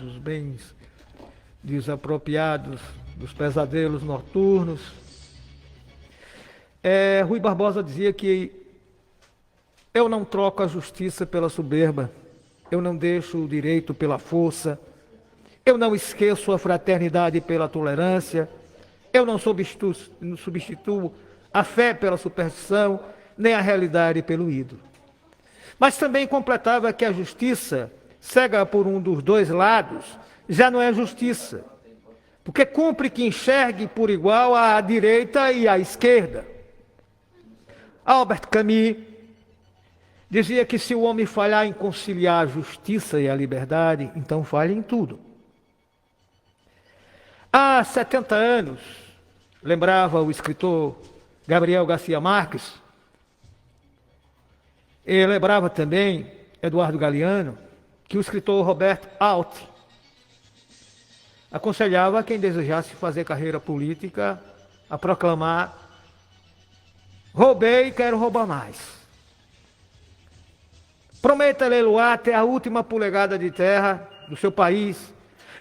desapropriados, os bens desapropriados dos pesadelos noturnos. Rui Barbosa dizia que eu não troco a justiça pela soberba, eu não deixo o direito pela força, eu não esqueço a fraternidade pela tolerância, eu não substituo a fé pela superstição, nem a realidade pelo ídolo. Mas também completava que a justiça, cega por um dos dois lados, já não é justiça, porque cumpre que enxergue por igual a direita e a esquerda. Albert Camus dizia que se o homem falhar em conciliar a justiça e a liberdade, então falha em tudo. Há 70 anos, lembrava o escritor Gabriel Garcia Marques, e lembrava também Eduardo Galeano, que o escritor Robert Alt aconselhava quem desejasse fazer carreira política a proclamar: roubei e quero roubar mais. Prometa leiloar até a última polegada de terra do seu país,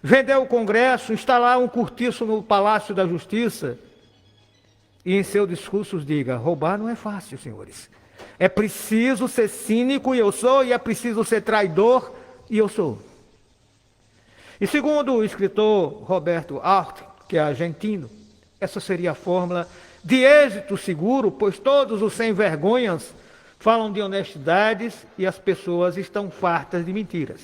vender o Congresso, instalar um cortiço no Palácio da Justiça e em seus discursos diga: roubar não é fácil, senhores. É preciso ser cínico, e eu sou, e é preciso ser traidor, e eu sou. E segundo o escritor Roberto Alt, que é argentino, essa seria a fórmula de êxito seguro, pois todos os sem-vergonhas falam de honestidades e as pessoas estão fartas de mentiras.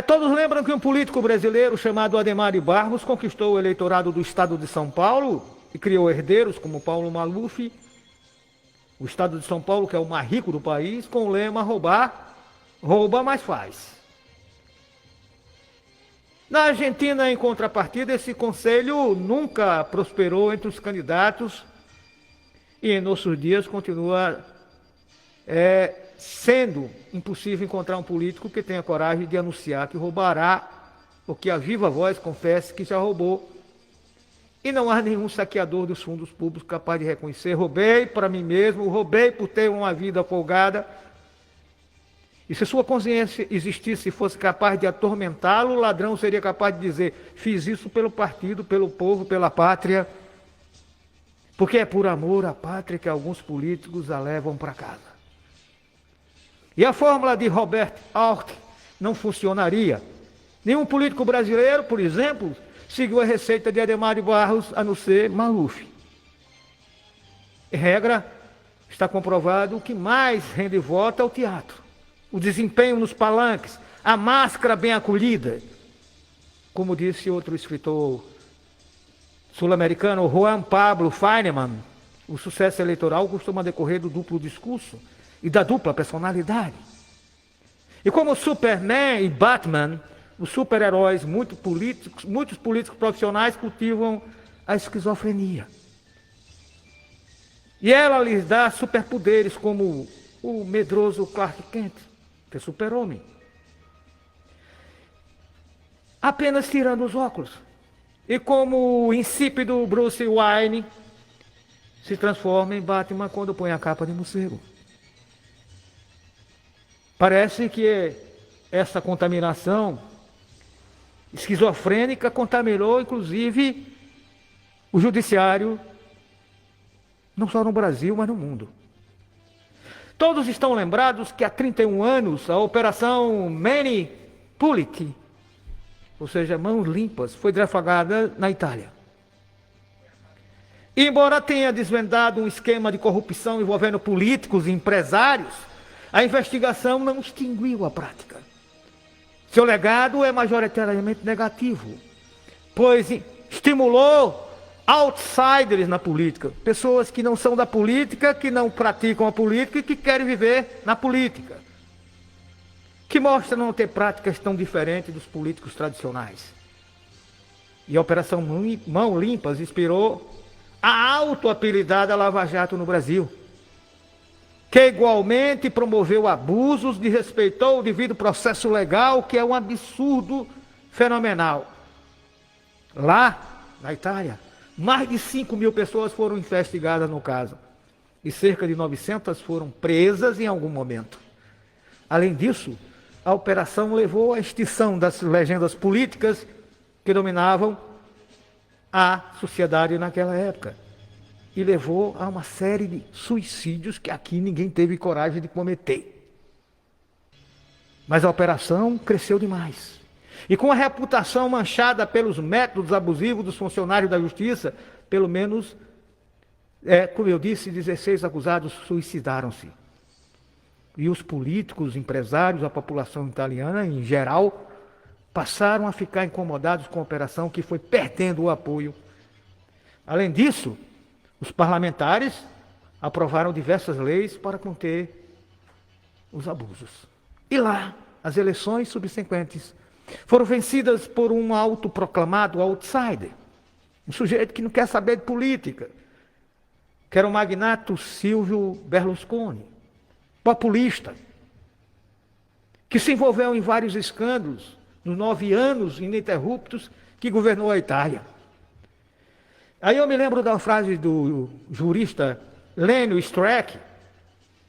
Todos lembram que um político brasileiro chamado Adhemar de Barros conquistou o eleitorado do estado de São Paulo e criou herdeiros como Paulo Maluf, o estado de São Paulo, que é o mais rico do país, com o lema: roubar, rouba, mas faz. Na Argentina, em contrapartida, esse conselho nunca prosperou entre os candidatos e em nossos dias continua sendo impossível encontrar um político que tenha coragem de anunciar que roubará, ou que a viva voz confesse que já roubou. E não há nenhum saqueador dos fundos públicos capaz de reconhecer: roubei para mim mesmo, roubei por ter uma vida folgada. E se sua consciência existisse e fosse capaz de atormentá-lo, o ladrão seria capaz de dizer: fiz isso pelo partido, pelo povo, pela pátria, porque é por amor à pátria que alguns políticos a levam para casa. E a fórmula de Robert Alt não funcionaria. Nenhum político brasileiro, por exemplo, seguiu a receita de Adhemar de Barros, a não ser Maluf. Em regra, está comprovado: o que mais rende voto é o teatro, o desempenho nos palanques, a máscara bem acolhida. Como disse outro escritor sul-americano, Juan Pablo Feinemann, o sucesso eleitoral costuma decorrer do duplo discurso e da dupla personalidade. E como Superman e Batman, os super-heróis, muitos políticos profissionais cultivam a esquizofrenia. E ela lhes dá superpoderes, como o medroso Clark Kent, que é super-homem, apenas tirando os óculos. E como o insípido Bruce Wayne se transforma em Batman quando põe a capa de morcego. Parece que essa contaminação esquizofrênica contaminou, inclusive, o judiciário, não só no Brasil, mas no mundo. Todos estão lembrados que há 31 anos a Operação Manipoliti, ou seja, mãos limpas, foi deflagrada na Itália. E, embora tenha desvendado um esquema de corrupção envolvendo políticos e empresários, a investigação não extinguiu a prática. Seu legado é majoritariamente negativo, pois estimulou outsiders na política, pessoas que não são da política, que não praticam a política e que querem viver na política, que mostra não ter práticas tão diferentes dos políticos tradicionais. E a Operação Mão Limpas inspirou a auto-apelidada Lava Jato no Brasil, que igualmente promoveu abusos, desrespeitou o devido processo legal, que é um absurdo fenomenal. Lá, na Itália, mais de 5.000 pessoas foram investigadas no caso, e cerca de 900 foram presas em algum momento. Além disso, a operação levou à extinção das legendas políticas que dominavam a sociedade naquela época. E levou a uma série de suicídios que aqui ninguém teve coragem de cometer. Mas a operação cresceu demais. E com a reputação manchada pelos métodos abusivos dos funcionários da justiça, pelo menos, como eu disse, 16 acusados suicidaram-se. E os políticos, empresários, a população italiana em geral, passaram a ficar incomodados com a operação que foi perdendo o apoio. Além disso, os parlamentares aprovaram diversas leis para conter os abusos. E lá, as eleições subsequentes foram vencidas por um autoproclamado outsider, um sujeito que não quer saber de política, que era o magnato Silvio Berlusconi, populista, que se envolveu em vários escândalos nos 9 anos ininterruptos que governou a Itália. Aí eu me lembro da frase do jurista Lênio Streck,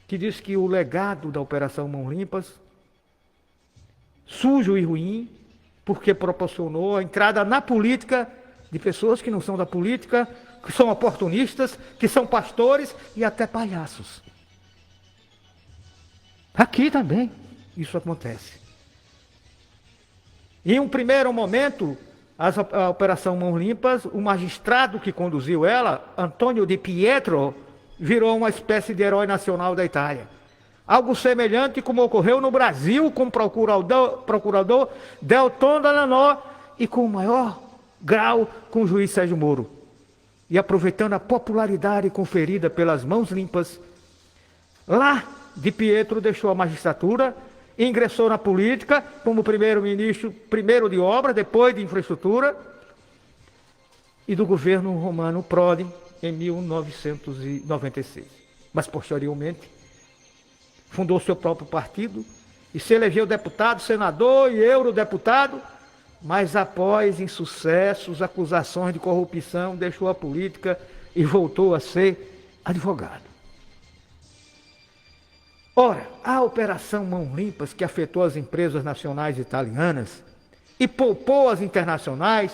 que diz que o legado da Operação Mãos Limpas, sujo e ruim, porque proporcionou a entrada na política de pessoas que não são da política, que são oportunistas, que são pastores e até palhaços. Aqui também isso acontece. Em um primeiro momento, a Operação Mãos Limpas, o magistrado que conduziu ela, Antônio Di Pietro, virou uma espécie de herói nacional da Itália. Algo semelhante como ocorreu no Brasil com o procurador Delton Dallagnò e com o maior grau com o juiz Sérgio Moro. E aproveitando a popularidade conferida pelas Mãos Limpas, lá Di Pietro deixou a magistratura, ingressou na política como primeiro-ministro, primeiro de obra, depois de infraestrutura, e do governo Romano Prodi em 1996. Mas, posteriormente, fundou seu próprio partido e se elegeu deputado, senador e eurodeputado, mas após insucessos, acusações de corrupção, deixou a política e voltou a ser advogado. Ora, a Operação Mãos Limpas, que afetou as empresas nacionais italianas e poupou as internacionais,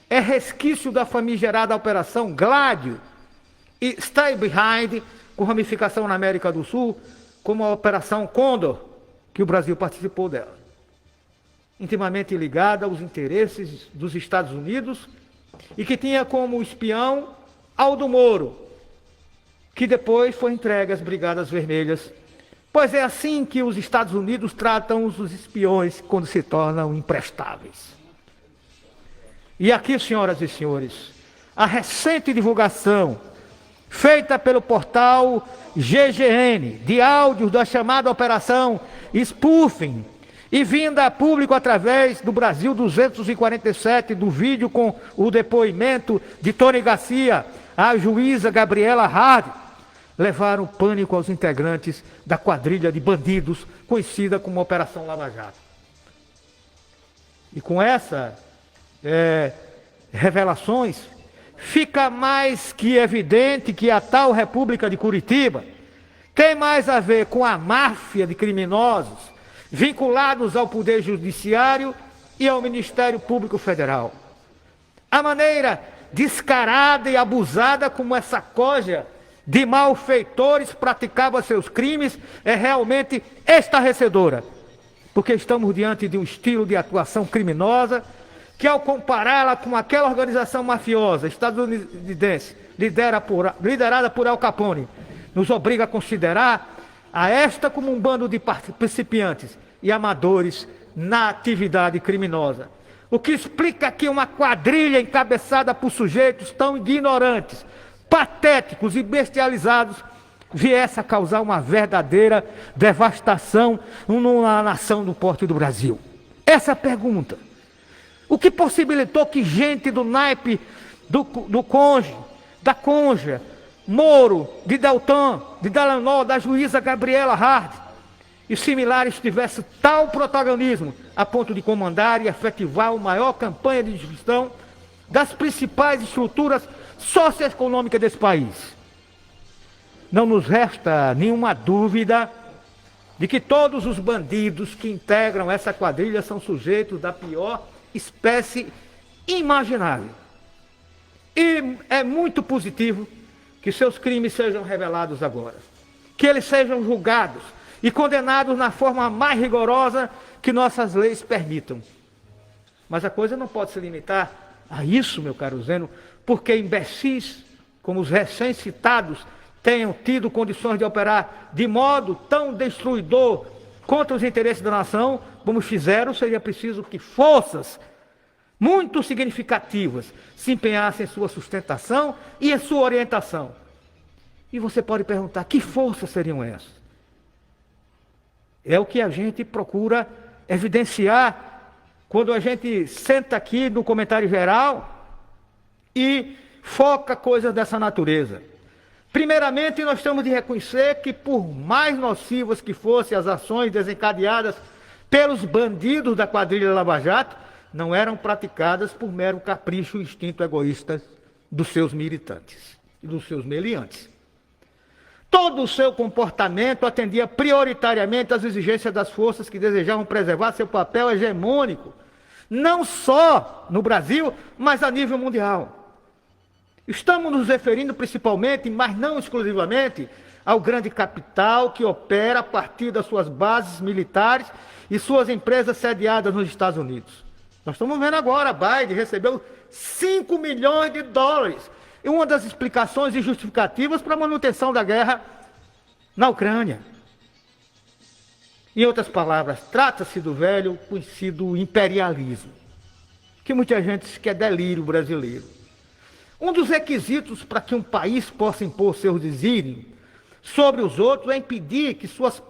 é resquício da famigerada Operação Gladio e Stay Behind, com ramificação na América do Sul, como a Operação Condor, que o Brasil participou dela. Intimamente ligada aos interesses dos Estados Unidos e que tinha como espião Aldo Moro, que depois foi entregue às Brigadas Vermelhas. Pois é assim que os Estados Unidos tratam os espiões quando se tornam imprestáveis. E aqui, senhoras e senhores, a recente divulgação feita pelo portal GGN de áudios da chamada Operação Spoofing e vinda a público através do Brasil 247, do vídeo com o depoimento de Tony Garcia, a juíza Gabriela Hard, levaram pânico aos integrantes da quadrilha de bandidos conhecida como Operação Lava Jato. E com essas revelações, fica mais que evidente que a tal República de Curitiba tem mais a ver com a máfia de criminosos vinculados ao Poder Judiciário e ao Ministério Público Federal. A maneira descarada e abusada como essa coja de malfeitores praticava seus crimes é realmente estarrecedora, porque estamos diante de um estilo de atuação criminosa que, ao compará-la com aquela organização mafiosa estadunidense liderada por Al Capone, nos obriga a considerar a esta como um bando de principiantes e amadores na atividade criminosa. O que explica que uma quadrilha encabeçada por sujeitos tão ignorantes, patéticos e bestializados viesse a causar uma verdadeira devastação numa nação do porte do Brasil. Essa pergunta. O que possibilitou que gente do naipe do Conge, da Conja, Moro, de Deltan, de Dallagnò, da juíza Gabriela Hard e similares tivessem tal protagonismo a ponto de comandar e efetivar a maior campanha de destruição das principais estruturas socioeconômicas desse país? Não nos resta nenhuma dúvida de que todos os bandidos que integram essa quadrilha são sujeitos da pior espécie imaginável. E é muito positivo que seus crimes sejam revelados agora, que eles sejam julgados e condenados na forma mais rigorosa que nossas leis permitam. Mas a coisa não pode se limitar a isso, meu caro Zeno, porque imbecis, como os recém-citados, tenham tido condições de operar de modo tão destruidor contra os interesses da nação, como fizeram, seria preciso que forças muito significativas se empenhassem em sua sustentação e em sua orientação. E você pode perguntar, que forças seriam essas? É o que a gente procura evidenciar quando a gente senta aqui no comentário geral e foca coisas dessa natureza. Primeiramente, nós temos de reconhecer que, por mais nocivas que fossem as ações desencadeadas pelos bandidos da quadrilha Lava Jato, não eram praticadas por mero capricho e instinto egoísta dos seus militantes e dos seus meliantes. Todo o seu comportamento atendia prioritariamente às exigências das forças que desejavam preservar seu papel hegemônico, não só no Brasil, mas a nível mundial. Estamos nos referindo principalmente, mas não exclusivamente, ao grande capital que opera a partir das suas bases militares e suas empresas sediadas nos Estados Unidos. Nós estamos vendo agora, Biden recebeu 5 milhões de dólares. E uma das explicações e justificativas para a manutenção da guerra na Ucrânia. Em outras palavras, trata-se do velho conhecido imperialismo, que muita gente diz que é delírio brasileiro. Um dos requisitos para que um país possa impor seus desígnios sobre os outros é impedir que suas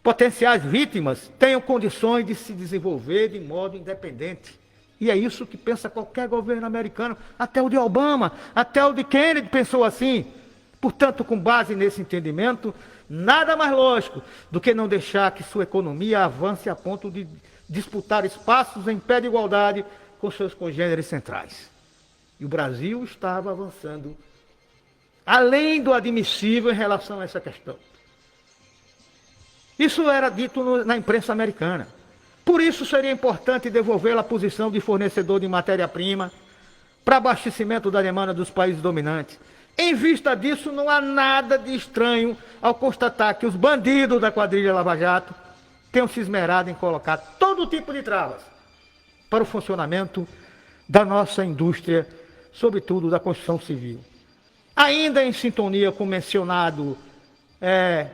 potenciais vítimas tenham condições de se desenvolver de modo independente. E é isso que pensa qualquer governo americano, até o de Obama, até o de Kennedy pensou assim. Portanto, com base nesse entendimento, nada mais lógico do que não deixar que sua economia avance a ponto de disputar espaços em pé de igualdade com seus congêneres centrais. E o Brasil estava avançando além do admissível em relação a essa questão. Isso era dito na imprensa americana. Por isso seria importante devolvê-la à posição de fornecedor de matéria-prima para abastecimento da demanda dos países dominantes. Em vista disso, não há nada de estranho ao constatar que os bandidos da quadrilha Lava Jato tenham se esmerado em colocar todo tipo de travas para o funcionamento da nossa indústria, sobretudo da construção civil. Ainda em sintonia com o mencionado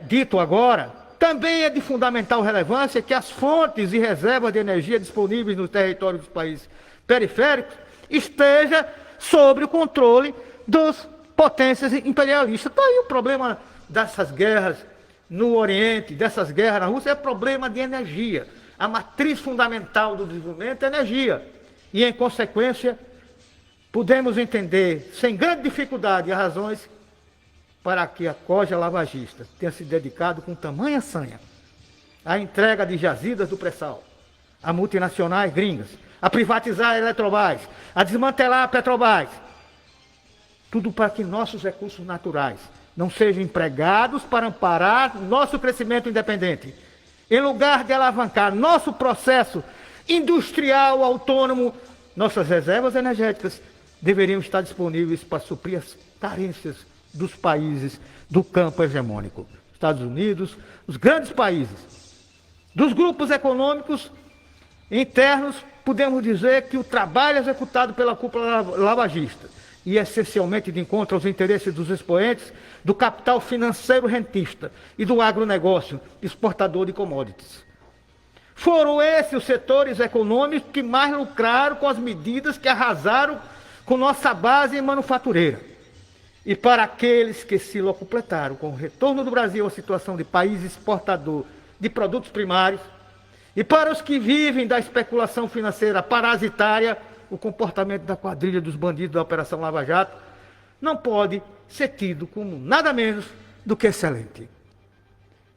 dito agora, também é de fundamental relevância que as fontes e reservas de energia disponíveis no território dos países periféricos estejam sob o controle das potências imperialistas. Então, aí o problema dessas guerras no Oriente, dessas guerras na Rússia, é problema de energia. A matriz fundamental do desenvolvimento é energia. E, em consequência, podemos entender, sem grande dificuldade, as razões para que a corja lavagista tenha se dedicado com tamanha sanha à entrega de jazidas do pré-sal, a multinacionais gringas, a privatizar a Eletrobras, a desmantelar a Petrobras. Tudo para que nossos recursos naturais não sejam empregados para amparar nosso crescimento independente. Em lugar de alavancar nosso processo industrial autônomo, nossas reservas energéticas deveriam estar disponíveis para suprir as carências dos países do campo hegemônico. Estados Unidos, os grandes países. Dos grupos econômicos internos, podemos dizer que o trabalho executado pela cúpula lavagista, e essencialmente de encontro aos interesses dos expoentes do capital financeiro rentista e do agronegócio exportador de commodities. Foram esses os setores econômicos que mais lucraram com as medidas que arrasaram com nossa base manufatureira. E para aqueles que se locupletaram com o retorno do Brasil à situação de país exportador de produtos primários, e para os que vivem da especulação financeira parasitária, o comportamento da quadrilha dos bandidos da Operação Lava Jato não pode ser tido como nada menos do que excelente.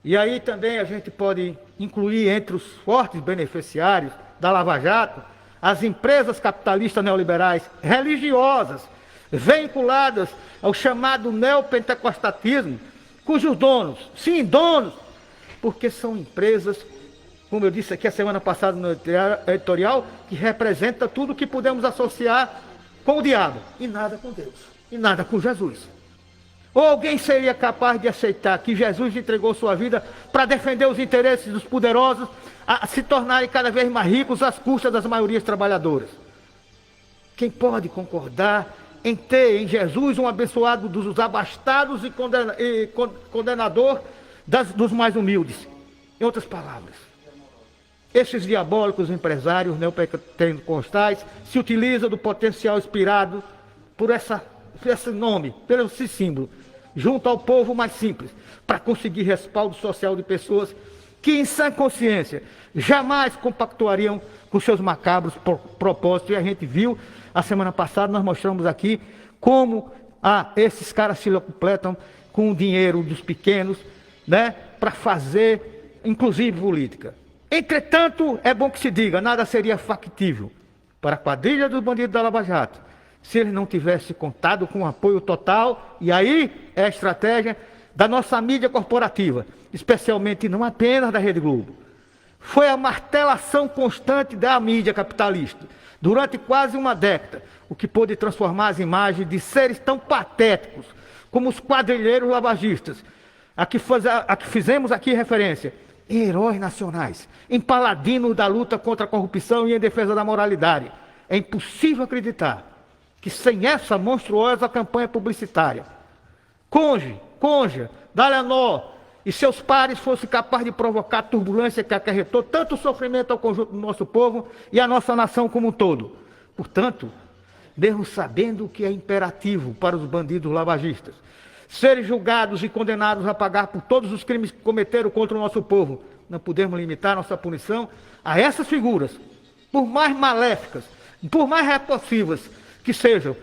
E aí também a gente pode incluir entre os fortes beneficiários da Lava Jato as empresas capitalistas neoliberais religiosas, vinculadas ao chamado neopentecostatismo, cujos donos, sim, donos, porque são empresas, como eu disse aqui a semana passada no editorial, que representa tudo que podemos associar com o diabo, e nada com Deus, e nada com Jesus. Ou alguém seria capaz de aceitar que Jesus entregou sua vida para defender os interesses dos poderosos a se tornarem cada vez mais ricos às custas das maiorias trabalhadoras? Quem pode concordar em ter em Jesus um abençoado dos abastados e condenador dos mais humildes? Em outras palavras, esses diabólicos empresários neopentecostais se utilizam do potencial inspirado por esse nome, pelo esse símbolo, junto ao povo mais simples, para conseguir respaldo social de pessoas que, em sã consciência, jamais compactuariam com seus macabros propósitos. E a gente viu, a semana passada, nós mostramos aqui como esses caras se completam com o dinheiro dos pequenos, né, para fazer, inclusive, política. Entretanto, é bom que se diga, nada seria factível para a quadrilha dos bandidos da Lava Jato se ele não tivesse contado com o apoio total, e aí é a estratégia da nossa mídia corporativa, especialmente não apenas da Rede Globo. Foi a martelação constante da mídia capitalista, durante quase uma década, o que pôde transformar as imagens de seres tão patéticos como os quadrilheiros lavagistas, a que fizemos aqui referência, em heróis nacionais, em paladinos da luta contra a corrupção e em defesa da moralidade. É impossível acreditar que sem essa monstruosa campanha publicitária, Conja, Dallagnol e seus pares fossem capazes de provocar a turbulência que acarretou tanto sofrimento ao conjunto do nosso povo e à nossa nação como um todo. Portanto, mesmo sabendo que é imperativo para os bandidos lavagistas serem julgados e condenados a pagar por todos os crimes que cometeram contra o nosso povo, não podemos limitar nossa punição a essas figuras, por mais maléficas, por mais repulsivas que sejam,